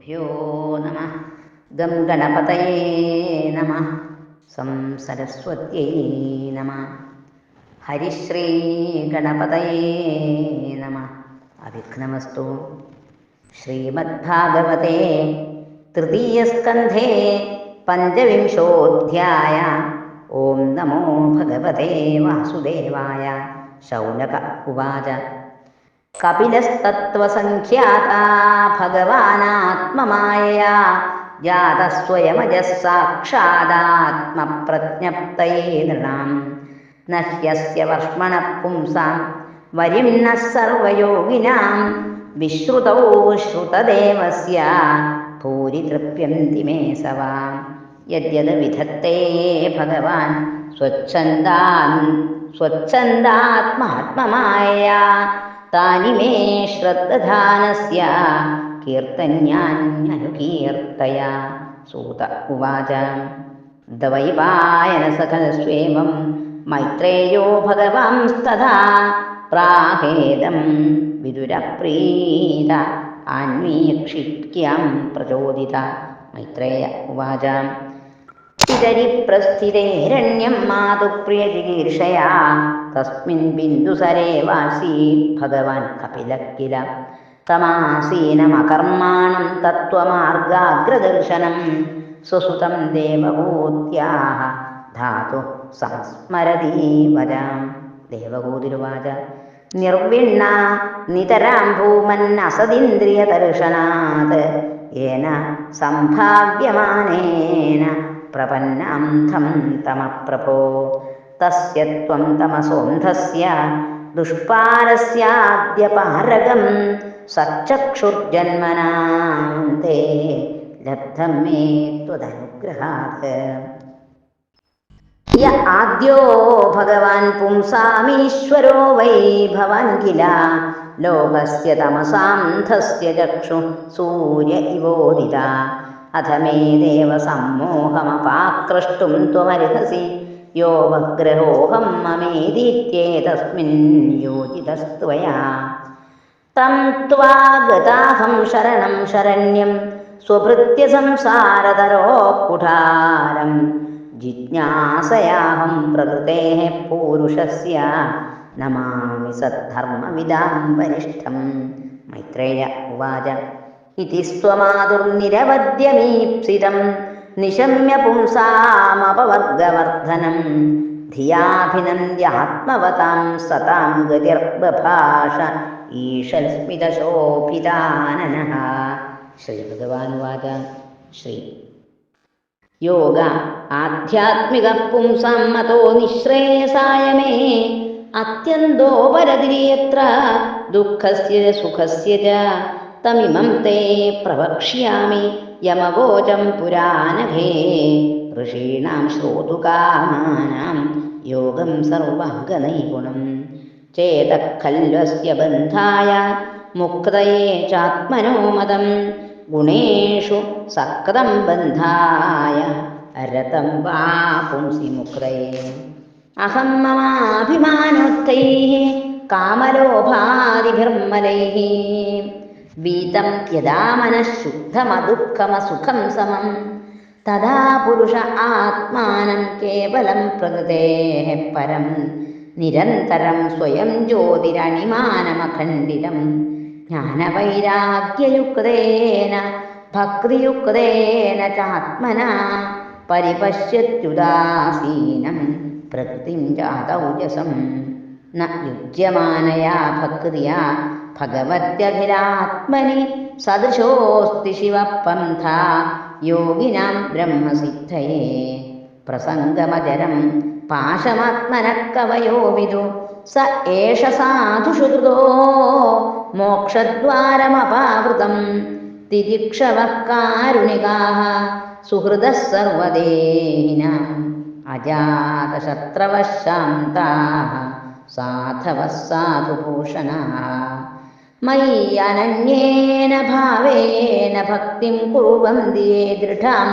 ഗുരുഭ്യോ നമ. ഗം ഗണപതയേ നമ. സം സരസ്വത്യൈ നമ. ഹരിശ്രീ ഗണപതയേ നമ. അവിഘ്നമസ്തു. ശ്രീമദ്ഭാഗവതേ തൃതീയസ്കന്ധേ പഞ്ചവിംശോऽധ്യായ. ഓം നമോ ഭഗവതേ വാസുദേവായ. ശൗനക ഉവാച. കപിലസ്തത്വസംഖ്യാതാ ഭഗവാനാത്മമായയാ ജാതസ്വയമജഃ സാക്ഷാദാത്മപ്രജ്ഞപ്തയേ നൃണാം. നഹ്യസ്യ വർഷ്മണഃ പുംസാം വരിംനഃ സർവയോഗിനാം. വിശ്രുതൗ ശ്രുതദേവസ്യ ഭൂരി തൃപ്യന്തി മേ സവാം. യദ്യത് വിധത്തേ ഭഗവാൻ സ്വച്ഛന്ദാത്മാത്മമായയാ താനി മേ ശ്രദ്ധധാനസ്യ കീർത്തന്യാന്യനുകീർത്തയ. സൂത ഉവാച. ദവൈവായനസഖൽസ്വേമം മൈത്രേയോ ഭഗവാൻസ്തഥാ പ്രാഹേദം വിദുരപ്രീത ആന്വീക്ഷിക്യാം പ്രചോദിത. മൈത്രേയ ഉവാച. പിതരിപ്രസ്ഥിതേരണ്യം മാതുപ്രിയചികീർഷയാ തസ്മിൻ ബിന്ദുസരേ വാസീ ഭഗവാൻ കപിലഃ കില. തമാസീനമകർമാണം തത്വമാർഗാഗ്രദർശനം സ്വസുതം ദേവഹൂത്യാഃ ധാതു സംസ്മരതീവരാം. ദേവഹൂതിരുവാച. നിർവിണ്ണ നിതരാം ഭൂമന്നസദിന്ദ്രിയദർശനാത് യേന സംഭാവ്യമാനേന പ്രപന്നാം ധം തമപ്രഭോ. തസ്യ ത്വം തമസോന്ധസ്യ ദുഷ്പാരസ്യാദ്യപാരകം സച്ചക്ഷുർജന്മനാന്തേ ലബ്ധം മേ ത്വദനുഗ്രഹാത്. യ ആദ്യോ ഭഗവാൻ പുംസാമീശ്വരോ വൈ ഭവാൻ കില. ലോകസ്യ തമസാന്ധസ്യ ചക്ഷു സൂര്യ ഇവോദിത. അഥ മേ ദേവ സമ്മോഹമപാകൃഷ്ടും ത്വമർഹസി. യോ വഗ്രഹോഹം മമേതീത്യേതസ്മിൻ യോജിതസ്ത്വയാ. തം ത്വാ ഗതാഹം ശരണം ശരണ്യം സ്വഭൃത്യ സംസാരതരോ കുഠാരം. ജിജ്ഞാസയാഹം പ്രകൃതേഃ പൂരുഷസ്യ നമാമി സദ്ധർമ്മവിദാം വരിഷ്ഠം. മൈത്രേയ ഉവാച. ഇതി സ്വമാതുർനിരവദ്യമീപ്സിതം നിശമ്യ പുംസാമപവർഗവർദ്ധനം. ധിയാഭിനന്ദ്യാത്മവതാം സതാം ഗതിർബഭാഷ ഈഷൽസ്മിതശോഭിതാനനഃ. ശ്രീഭഗവാനുവാച. ശ്രീ യോഗ ആധ്യാത്മിക പുംസാം മതോ നിശ്രേയസായ മേ. അത്യന്തോപരതിര്യത്ര ദുഃഖസ്യ സുഖസ്യ ച. തമിമം തേ പ്രവക്ഷ്യാമി യമവോചം പുരാനഘേ. ഋഷീണാം ശ്രോതുകാമാനാം യോഗം സർവാംഗനൈഗുണം. ചേതഃഖല്വസ്യ ബന്ധായ മുക്തയേ ചാത്മനോ മദം. ഗുണേഷു സക്തം ബന്ധായ രതം വാ പുംസി മുക്തയേ. അഹം മമാഭിമാനോക്തൈഃ കാമലോഭാദിഭിർമലൈഃ. വീതം യദാ മനഃശുദ്ധമദുഃഖമസുഖം സമം. തദാ പുരുഷ ആത്മാനം കേവലം പ്രകൃതേഃ പരം. നിരന്തരം സ്വയം ജ്യോതിരണിമാനമഖണ്ഡിതം. ജ്ഞാനവൈരാഗ്യയുക്തേന ഭക്തിയുക്തേന ചാത്മനാ പരിപശ്യത്യുദാസീനം പ്രകൃതിം ചാതൗജസം. ന യുജ്യമാനയാ ഭക്തിയാ ഭഗവത്യഭിരാത്മനി. സദൃശോസ്തി ശിവപന്ഥാ യോഗിനാം ബ്രഹ്മസിദ്ധയേ. പ്രസംഗമജരം പാശമാത്മനഃ കവയോ വിദു. സ ഏഷ സാധുഷു കൃതോ മോക്ഷദ്വാരമപാവൃതം. തിതിക്ഷവഃ കാരുണികാഃ സുഹൃദഃ സർവദേഹിനാം. അജാതശത്രവഃ ശാന്താഃ സാധവഃ സാധുഭൂഷണാഃ. മയി അനന്യേന ഭാവേന ഭക്തിം കുർവന്തി യേ ദൃഢാം.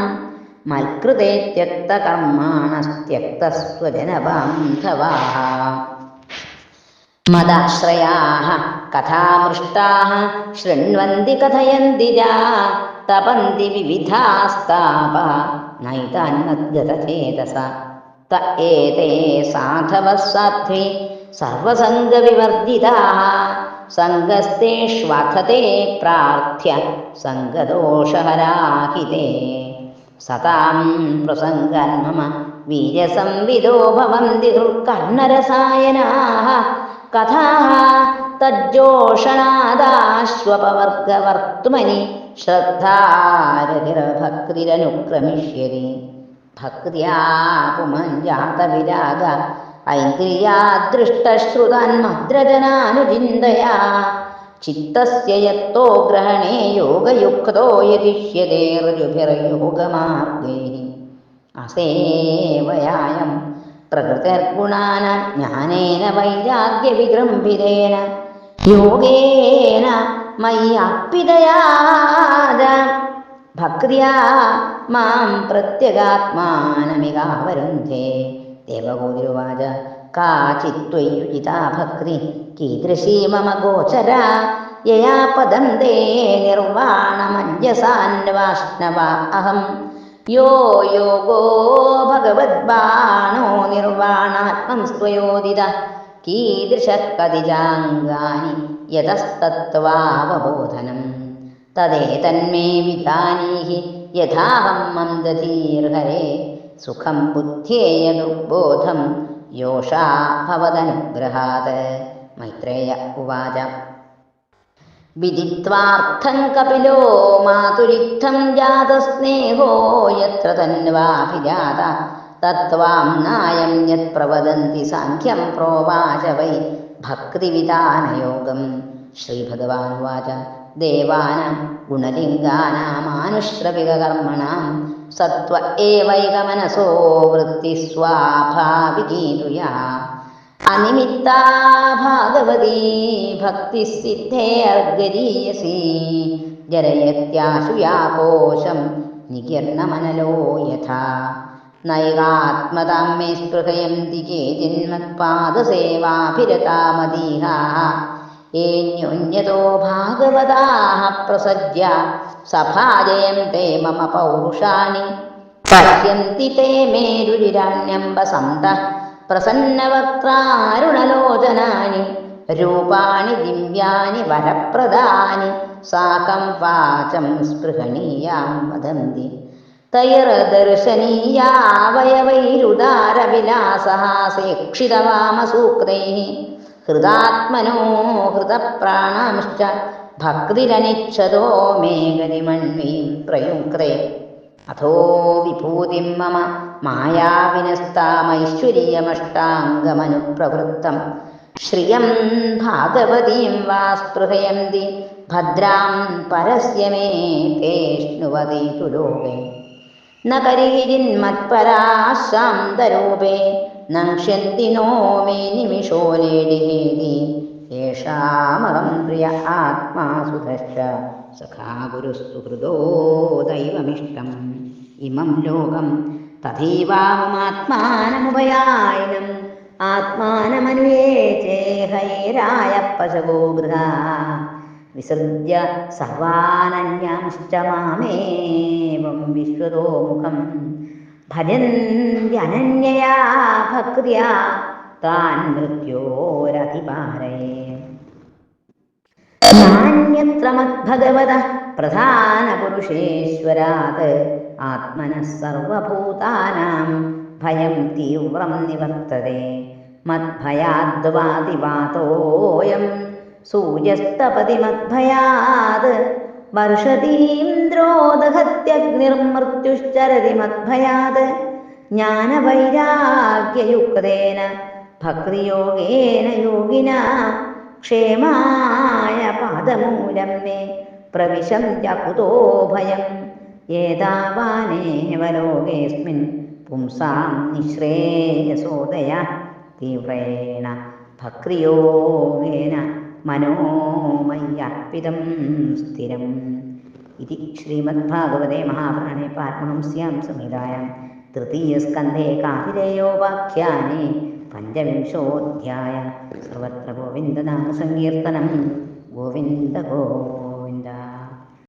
മൽകൃതേ ത്യക്തകർമാണസ്ത്യക്തസ്വജനബാന്ധവാഃ. മദാശ്രയാഃ കഥാമൃഷ്ടാഃ ശൃണ്വന്തി കഥയന്തി യാ തപന്തി വിവിധാസ്താപഃ നൈതാന്മദ്ഗതചേതസ ത ഏതേ സാധവഃ സാധ്വീ സർവസംഗവിവർജിതാഃ സംഗസ്തേഷ്വഥതേ പ്രാർത്ഥ്യ സംഗദോഷഹരാഹിതേ സതാം പ്രസംഗാൻ മമ വീര്യസംവിദോ ഭവന്തി ഹൃത്കർണരസായനാഃ കഥാഃ തജ്ജോഷണാദാശ്വപവർഗവർത്തുമനി ശ്രദ്ധാരതിർഭക്തിരനുക്രമിഷ്യതി ഭക്ത്യാ പുമഞ്ജാതവിരാഗ ഐന്ദ്രിയാദൃഷ്ടശ്രുതാന്മദ്രജനാനുചിന്തയാ ചിത്തസ്യ യത്തോ ഗ്രഹണേ യോഗയുക്തോ യതിഷ്യതേ ഋജുഭിർയോഗമാർഗൈഃ അസേവയായം പ്രകൃതിർഗുണാനാം ജ്ഞാനേന വൈരാഗ്യവിജൃംഭിതേന യോഗേന മയ്യർപ്പിതയാ ഭക്ത്യാ മാം പ്രത്യഗാത്മാനമികാവരുന്ധേ. ദേവഗോതിരുവാച കാചിത്വയുജിതാ ഭക്തി കീദൃശീ മമ ഗോചരാ യയാ പദന്തേ നിർവാണമഞ്ജസാന്വാഷ്ണവ അഹം യോ യോഗോ ഭഗവദ്ബാണോ നിർവാണാത്മം സ്വയോദിത കീദൃശ കതിജാംഗാനി യതസ്തത്വാവബോധനം തദേതന്മേ വിജാനീഹി യഥാഹം മം ദധീർഹരേ സുഖം ബുദ്ധ്യേയ ദുർബോധം യോഷാ ഭവദനുഗ്രഹാത്. മൈത്രേയ ഉവാച വിദിത്വാർത്ഥം കപിലോ മാതുരിത്തം ജാതസ്നേഹോ യത്ര തന്വാഭിജാത തത്വാം നായം യത് പ്രവദന്തി സാഖ്യം പ്രോവാച വൈ ഭക്തിവിധാനയോഗം. ശ്രീഭഗവാനുവാച ദേവാനാം ഗുണലിംഗാനാമാനുശ്രവികകർമ്മണാം സത്വ ഏവൈകമനസോ വൃത്തി സ്വാഭാവികീതുയാ അനിമിത്താ ഭാഗവതീ ഭക്തിസിദ്ധേർഗരീയസി ജരയത്യാശുയാ കോശം നികീർണമനലോ യഥാ നൈകാത്മതാം മേ സ്പൃഹയന്തി ചേജിന്മത്പാദസേവാഭിരതാമദീഹാഃ ഏന്യോന്യതോ ഭാഗവതാഃ പ്രസജ്യ സഭാജയം തേ മമ പൗരുഷാണി പശ്യന്തി തേ മേ രുചിരാണ്യംബസന്തഃ പ്രസന്നവക്ത്രാരുണലോചനാനി രൂപാണി ദിവ്യാനി വരപ്രദാനി സാകം വാചം സ്പൃഹണീയാം വദന്തി തൈർദർശനീയാവയവൈരുദാരവിലാസഹാസേക്ഷിതവാമസൂക്തൈഃ ഹൃദാത്മനോ ഹൃതപ്രാണാംശ്ച ഭക്തിരനിച്ഛതോ മേ ഗതിമന്വീം പ്രയുക്തേ അഥോ വിഭൂതിം മമ മായാവിനസ്താമൈശ്വര്യമഷ്ടാംഗമനുപ്രവൃത്തം ശ്രിയം ഭാഗവതീം വാ സ്പൃഹയന്തി ഭദ്രാം പരസ്യ മേ തേഷ്ണുവതീതു ലോകേ ന കരീജിന്മത്പരാഃ ശാന്തരൂപേ നങ്ഷ്യന്തി നോ മേ നിമിഷോ ലേഡിഹേതി യേഷാമഹം പ്രിയ ആത്മാ സുധശ്ച സഖാ ഗുരുസ്തു ഹൃദോ ദൈവമിഷ്ടം ഇമം ലോകം തഥൈവാഹമാത്മാനമുപയായനം ആത്മാനമന്വേചേ ഹൈരായ പശവോ ഗൃഹാ വിസൃജ്യ സർവാനന്യാംശ്ച മാമേവം വിശ്വതോ മുഖം ഭജന്ത്യനന്യയാ ഭക്ത്യാ താൻ മൃത്യോരധിപാരയേ. നാന്യത്ര മദ്ഭഗവതഃ പ്രധാനപുരുഷേശ്വരാത് ആത്മനഃ സർവഭൂതാനാം ഭയം തീവ്രം നിവർത്തതേ. മദ്ഭയാദ്വാതിവാതോയം സൂര്യസ്തപതി മദ്ഭയാത് വർഷതീന്ദ്രോ ദഹത്യഗ്നിർമൃത്യുശ്ചരതി മദ്ഭയാത്. ജ്ഞാനവൈരാഗ്യയുക്തേന ഭക്തിയോഗേന യോഗിനാ ക്ഷേമായ പാദമൂലം മേ പ്രവിശന്ത്യ കുതോ ഭയം. ഏതാവാനേവ ലോകേസ്മിൻ പുംസാം നിശ്രേയസോദയ തീവ്രേണ ഭക്തിയോഗേന മനോമയ്യർപ്പിതം സ്ഥിരം. ഇതി ശ്രീമദ്ഭാഗവതേ മഹാപുരാണേ പാരമഹംസ്യാം സംഹിതായാം തൃതീയസ്കന്ധേ കാഹിലേയോപാഖ്യാനേ പഞ്ചവിംശോऽധ്യായ. സർവത്ര ഗോവിന്ദനാമസങ്കീർത്തനം. ഗോവിന്ദ ഗോവിന്ദ.